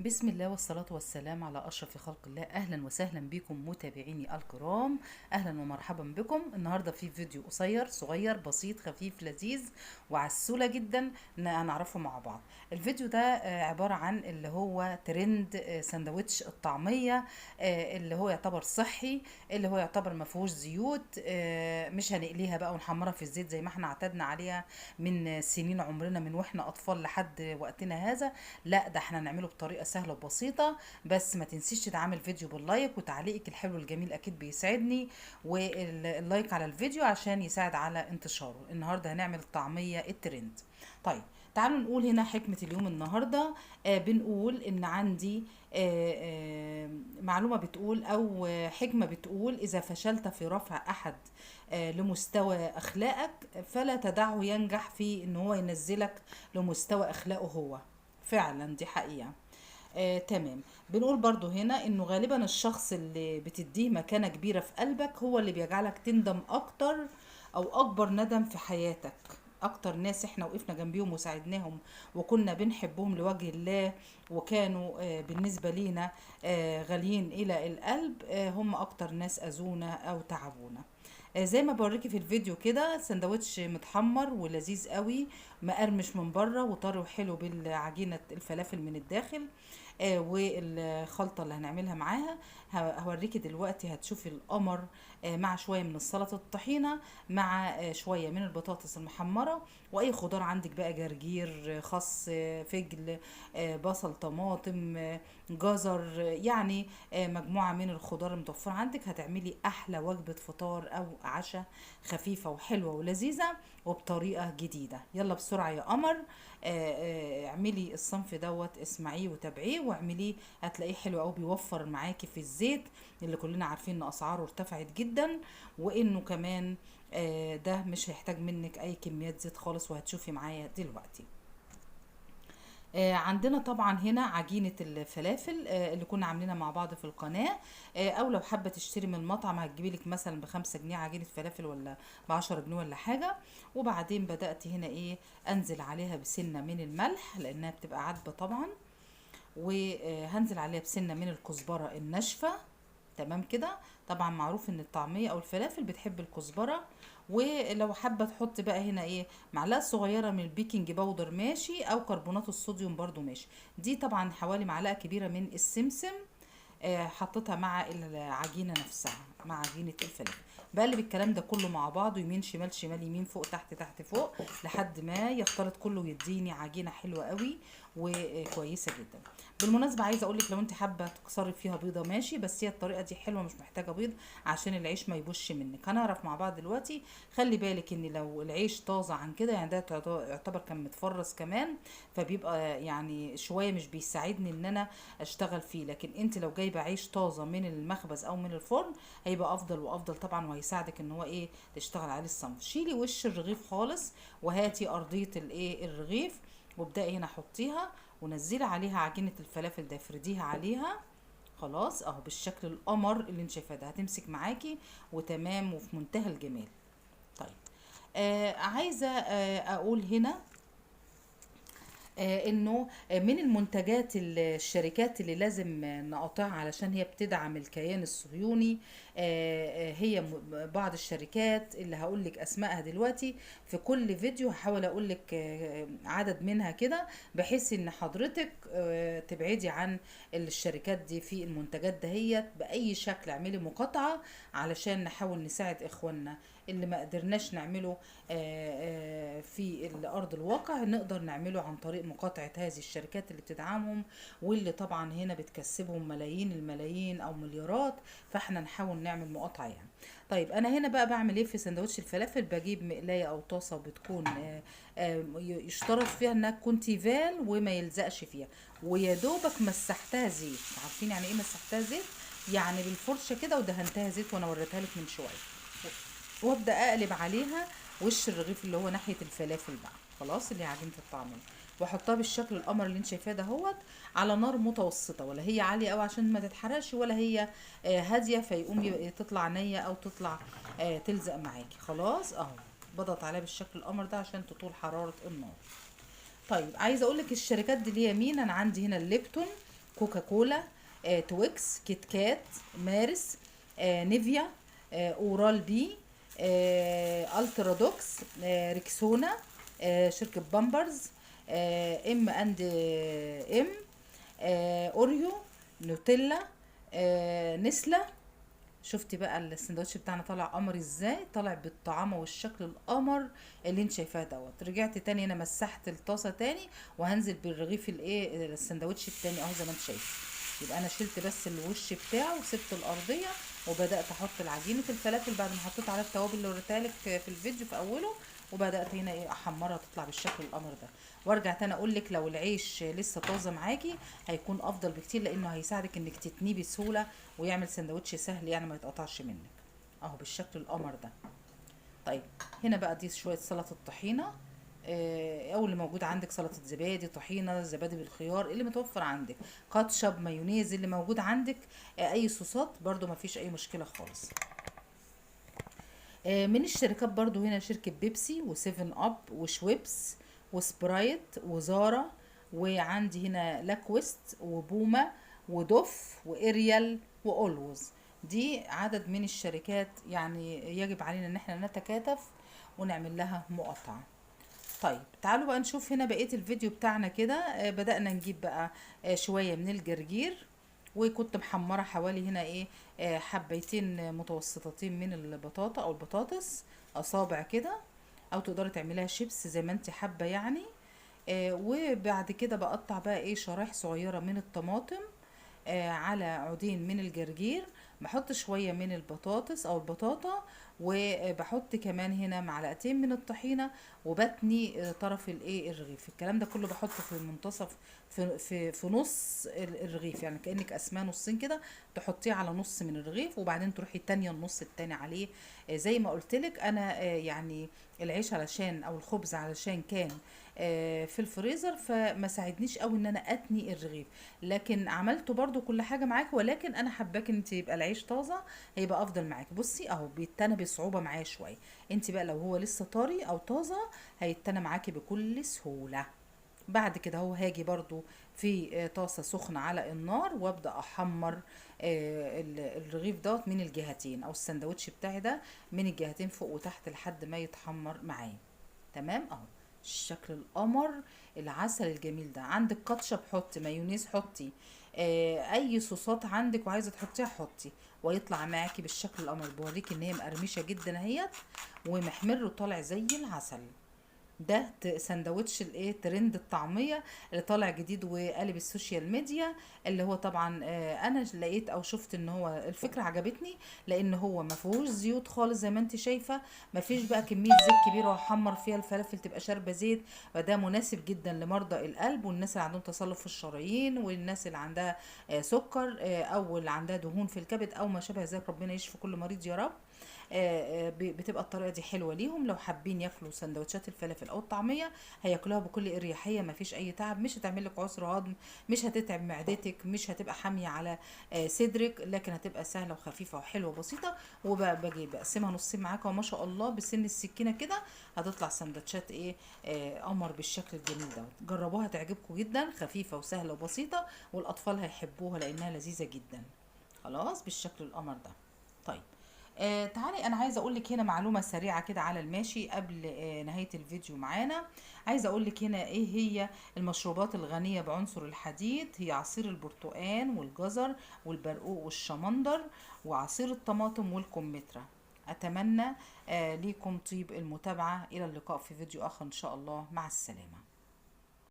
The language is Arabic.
بسم الله والصلاة والسلام على أشرف خلق الله. أهلا وسهلا بكم متابعيني الكرام، أهلا ومرحبا بكم. النهاردة في فيديو قصير صغير بسيط خفيف لذيذ وعسولة جدا نعرفه مع بعض. الفيديو ده عبارة عن اللي هو ترند سندوتش الطعمية، اللي هو يعتبر صحي، اللي هو يعتبر ما فيهوش زيوت، مش هنقليها بقى ونحمرها في الزيت زي ما احنا اعتدنا عليها من سنين عمرنا من واحنا أطفال لحد وقتنا هذا. لا، ده احنا نعمله بطريقه سهله وبسيطه. بس ما تنسيش تدعمي الفيديو باللايك، وتعليقك الحلو الجميل اكيد بيسعدني، واللايك على الفيديو عشان يساعد على انتشاره. النهارده هنعمل الطعميه الترند. طيب، تعالوا نقول هنا حكمة اليوم النهاردة. بنقول إن عندي معلومة بتقول أو حكمة بتقول: إذا فشلت في رفع أحد لمستوى أخلاقك، فلا تدعه ينجح في إن هو ينزلك لمستوى أخلاقه هو. فعلا دي حقيقة. تمام. بنقول برضو هنا انه غالبا الشخص اللي بتديه مكانة كبيرة في قلبك هو اللي بيجعلك تندم اكتر، او اكبر ندم في حياتك. اكتر ناس احنا وقفنا جنبيهم وساعدناهم وكنا بنحبهم لوجه الله، وكانوا بالنسبة لينا غاليين الى القلب، هم اكتر ناس اذونا او تعبونا. زي ما بوريكي في الفيديو كده، سندوتش متحمر ولذيذ قوي، مقرمش من بره وطري وحلو بالعجينة الفلافل من الداخل. والخلطة اللي هنعملها معاها هوريكي دلوقتي. هتشوفي القمر مع شوية من السلطة الطحينة، مع شوية من البطاطس المحمرة، واي خضار عندك بقى: جرجير، خس، فجل، بصل، طماطم، جزر، يعني مجموعة من الخضار المتوفرة عندك. هتعملي احلى وجبة فطار او عشاء خفيفة وحلوة ولذيذة وبطريقة جديدة. يلا بسرعة يا قمر، اعملي الصنف دوت، اسمعيه وتابعيه واعمليه. هتلاقيه حلو قوي، بيوفر معاكي في الزيت اللي كلنا عارفين ان اسعاره ارتفعت جدا، وانه كمان ده مش هيحتاج منك اي كميات زيت خالص، وهتشوفي معايا دلوقتي. عندنا طبعا هنا عجينة الفلافل اللي كنا عاملينها مع بعض في القناة. او لو حابة تشتري من المطعم هتجيبيلك مثلا ب5 جنيه عجينة فلافل، ولا ب10 جنيه ولا حاجة. وبعدين بدأت هنا ايه، انزل عليها بسنة من الملح لانها بتبقى عدبة طبعا، وهنزل عليها بسنة من الكزبرة الناشفة. تمام كده. طبعا معروف ان الطعمية او الفلافل بتحب الكزبرة. ولو حابة تحط بقى هنا ايه، معلقة صغيرة من البيكنج باودر ماشي، او كربونات الصوديوم برضو ماشي. دي طبعا حوالي معلقة كبيرة من السمسم، حطيتها مع العجينة نفسها، مع عجينة الفلافل. بقلب الكلام ده كله مع بعضه، يمين شمال شمال يمين، فوق تحت تحت فوق، لحد ما يختلط كله ويديني عجينة حلوة قوي وكويسة جدا. بالمناسبة عايزة اقولك، لو انت حابة تكسري فيها بيضة ماشي، بس هي الطريقة دي حلوة مش محتاجة بيض عشان العيش ما يبوش منك. هنعرف مع بعض دلوقتي. خلي بالك ان لو العيش طازة عن كده، يعني ده يعتبر كان متفرز كمان، فبيبقى يعني شوية مش بيساعدني ان انا اشتغل فيه. لكن انت لو جايبه عيش طازه من المخبز او من الفرن، هيبقى افضل وافضل طبعا، وهيساعدك ان هو ايه، تشتغل عليه الصنف. شيلي وش الرغيف خالص، وهاتي ارضيه الايه الرغيف، وابدأي هنا حطيها ونزلي عليها عجينه الفلافل ده، افرديها عليها. خلاص اهو بالشكل القمر اللي انت شايفاه ده، هتمسك معاكي وتمام وفي منتهى الجمال. طيب، عايزه اقول هنا انه من المنتجات الشركات اللي لازم نقاطعها علشان هي بتدعم الكيان الصهيوني. هي بعض الشركات اللي هقول لك اسمائها دلوقتي. في كل فيديو هحاول اقول لك عدد منها كده، بحيث ان حضرتك تبعدي عن الشركات دي في المنتجات دهيت باي شكل. اعملي مقاطعة علشان نحاول نساعد اخواننا اللي ما قدرناش نعمله في الارض الواقع، نقدر نعمله عن طريق مقاطعة هذه الشركات اللي بتدعمهم، واللي طبعا هنا بتكسبهم ملايين الملايين او مليارات. فاحنا نحاول نعمل مقاطعة يعني. طيب، انا هنا بقى بعمل ايه في سندوتش الفلافل؟ بجيب مقلاية او طاسة بتكون يشترط فيها انها تكون تيفال وما يلزقش فيها، ويا دوبك مسحتها زيت. عارفين يعني ايه مسحتها زيت؟ يعني بالفرشة كده ودهنتها زيت، وانا وريتها لك من شوية. وابدا اقلب عليها وش الرغيف اللي هو ناحيه الفلافل بقى، خلاص، اللي هي عجينه الطعميه، واحطها بالشكل القمر اللي انت شايفاه دهوت، على نار متوسطه، ولا هي عاليه قوي عشان ما تتحرقش، ولا هي هاديه فيقوم تطلع نيه او تطلع تلزق معاكي. خلاص اهو، بضغط عليها بالشكل القمر ده عشان تطول حراره النار. طيب، عايزه اقول لك الشركات دي ليها مين. انا عندي هنا الليبتون، كوكاكولا، تويكس، كيت كات، مارس، نيفيا، اورال بي، الترا دوكس، ريكسونا، شركة بامبرز، ام اند ام، اوريو، نوتيلا، نسلة. شفتي بقى السندوتش بتاعنا طالع قمر ازاي؟ طالع بالطعامه والشكل القمر اللي انت شايفاه دوت. رجعت تاني انا مسحت الطاسه تاني، وهنزل بالرغيف الايه السندوتش التاني اهو زي ما انت شايف. يبقى انا شلت بس الوش بتاعه وسبت الارضيه، وبدات احط العجينه الفلافل بعد ما حطيت عليها التوابل اللي وريتها لك في الفيديو في اوله. وبدات هنا ايه احمرها تطلع بالشكل القمر ده. وارجع تاني اقول لك لو العيش لسه طازه معاكي هيكون افضل بكتير، لانه هيساعدك انك تتنيه بسهوله ويعمل سندوتش سهل يعني ما يتقطعش منك اهو بالشكل القمر ده. طيب هنا بقى دي شويه سلطه الطحينه، او اللي موجود عندك سلطه زبادي، طحينه، زبادي بالخيار، اللي متوفر عندك، كاتشب، مايونيز، اللي موجود عندك، اي صوصات برضو ما فيش اي مشكله خالص. من الشركات برضو هنا شركة بيبسي وسيفن اب وشويبس وسبرايت وزارا، وعندي هنا لاكويست وبوما ودوف واريال واولوز. دي عدد من الشركات يعني يجب علينا ان احنا نتكاتف ونعمل لها مقاطعة. طيب تعالوا بقى نشوف هنا بقية الفيديو بتاعنا كده. بدأنا نجيب بقى شوية من الجرجير، وكنت محمرة حوالي هنا ايه حبيتين متوسطتين من البطاطا او البطاطس، اصابع كده، او تقدري تعمليها شيبس زي ما انت حابة يعني. وبعد كده بقطع بقى ايه شرايح صغيرة من الطماطم على عودين من الجرجير، بحط شوية من البطاطس او البطاطا، وبحط كمان هنا معلقتين من الطحينة، وبتني طرف الايه الرغيف. الكلام ده كله بحطه في منتصف في نص الرغيف، يعني كأنك قسماه نصين كده، تحطيه على نص من الرغيف، وبعدين تروحي تانية النص التاني عليه. زي ما قلت لك انا يعني العيش علشان او الخبز علشان كان في الفريزر، فما ساعدنيش قوي ان انا اتني الرغيف، لكن عملته برضو كل حاجه معاك. ولكن انا حباك انت يبقى العيش طازه، هيبقى افضل معاك. بصي اهو بيتنى بصعوبه معايا شويه. انت بقى لو هو لسه طري او طازه هيتنى معاكي بكل سهوله. بعد كده هو هاجي برضو في طاسه سخنه على النار، وابدا احمر الرغيف دوت من الجهتين، او السندوتش بتاعي ده من الجهتين فوق وتحت لحد ما يتحمر معايا. تمام اهو الشكل القمر العسل الجميل ده. عندك كاتشب حطي، مايونيز حطي، اي صوصات عندك وعايزه تحطيها حطي، ويطلع معاكي بالشكل القمر. بوريكي ان هي مقرمشه جدا اهيت، ومحمر وطالع زي العسل. ده سندوتش الايه ترند الطعميه اللي طالع جديد وقالب السوشيال ميديا، اللي هو طبعا انا لقيت او شفت ان هو الفكره عجبتني، لان هو ما فيهوش زيوت خالص زي ما انت شايفه، ما فيش بقى كميه زيت كبيره واحمر فيها الفلافل تبقى شاربه زيت. فده مناسب جدا لمرضى القلب، والناس اللي عندهم تصلب في الشرايين، والناس اللي عندها سكر، او اللي عندها دهون في الكبد او ما شابه ذلك. ربنا يشفي كل مريض يا رب. بتبقى الطريقه دي حلوه ليهم لو حابين ياكلوا سندوتشات الفلافل او الطعميه، هياكلوها بكل اريحيه، ما فيش اي تعب، مش هتعمل لك عسر هضم، مش هتتعب معدتك، مش هتبقى حاميه على صدرك، لكن هتبقى سهله وخفيفه وحلوه وبسيطه. وباجي بقسمها نصين معاكم، وما شاء الله بسن السكينه كده هتطلع سندوتشات ايه قمر بالشكل الجميل ده. جربوها تعجبكم جدا، خفيفه وسهله وبسيطه، والاطفال هيحبوها لانها لذيذه جدا. خلاص بالشكل القمر ده. طيب تعالي انا عايزه اقول لك هنا معلومه سريعه كده على الماشي قبل نهايه الفيديو معانا. عايزه اقول لك هنا ايه هي المشروبات الغنيه بعنصر الحديد. هي عصير البرتقال والجزر والبرقوق والشمندر وعصير الطماطم والكمثرى. اتمنى ليكم طيب المتابعه. الى اللقاء في فيديو اخر ان شاء الله، مع السلامه.